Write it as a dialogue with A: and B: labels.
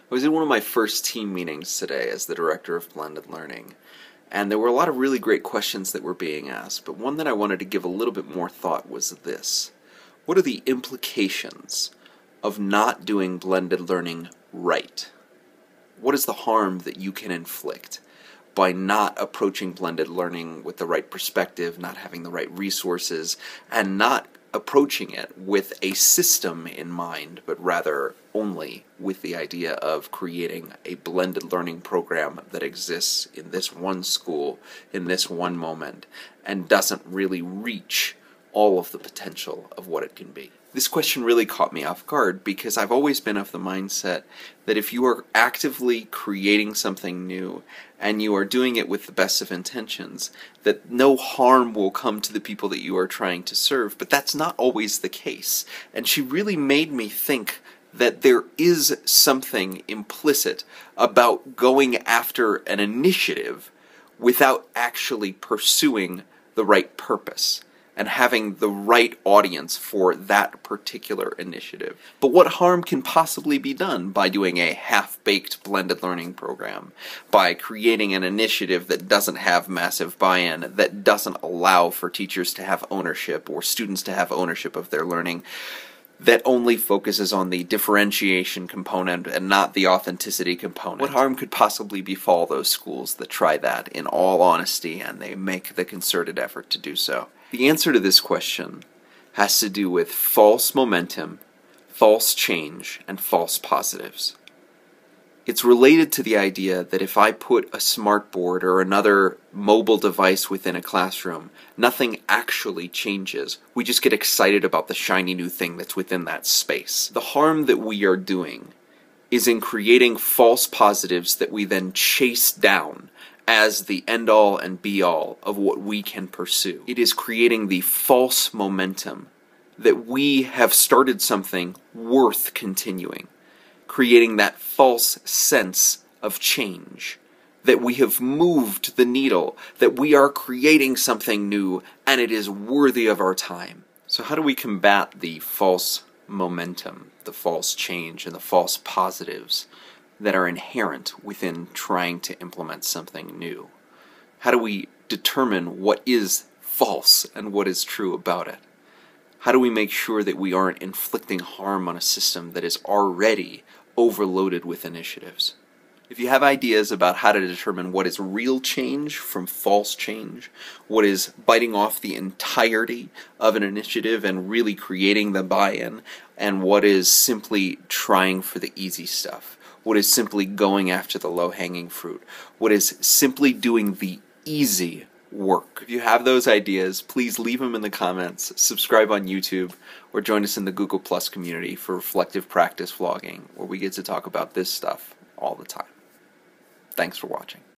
A: I was in one of my first team meetings today as the director of blended learning, and there were a lot of really great questions that were being asked, but one that I wanted to give a little bit more thought was this. What are the implications of not doing blended learning right? What is the harm that you can inflict by not approaching blended learning with the right perspective, not having the right resources, and not approaching it with a system in mind, but rather only with the idea of creating a blended learning program that exists in this one school, in this one moment, and doesn't really reach all of the potential of what it can be. This question really caught me off guard because I've always been of the mindset that if you are actively creating something new and you are doing it with the best of intentions, that no harm will come to the people that you are trying to serve, but that's not always the case. And she really made me think that there is something implicit about going after an initiative without actually pursuing the right purpose and having the right audience for that particular initiative. But what harm can possibly be done by doing a half-baked blended learning program, by creating an initiative that doesn't have massive buy-in, that doesn't allow for teachers to have ownership or students to have ownership of their learning, that only focuses on the differentiation component and not the authenticity component? What harm could possibly befall those schools that try that in all honesty and they make the concerted effort to do so? The answer to this question has to do with false momentum, false change, and false positives. It's related to the idea that if I put a smartboard or another mobile device within a classroom, nothing actually changes. We just get excited about the shiny new thing that's within that space. The harm that we are doing is in creating false positives that we then chase down as the end-all and be-all of what we can pursue. It is creating the false momentum that we have started something worth continuing, creating that false sense of change, that we have moved the needle, that we are creating something new, and it is worthy of our time. So how do we combat the false momentum, the false change, and the false positives that are inherent within trying to implement something new? How do we determine what is false and what is true about it? How do we make sure that we aren't inflicting harm on a system that is already overloaded with initiatives? If you have ideas about how to determine what is real change from false change, what is biting off the entirety of an initiative and really creating the buy-in, and what is simply trying for the easy stuff, what is simply going after the low-hanging fruit, what is simply doing the easy work. If you have those ideas, please leave them in the comments, subscribe on YouTube, or join us in the Google Plus community for reflective practice vlogging, where we get to talk about this stuff all the time. Thanks for watching.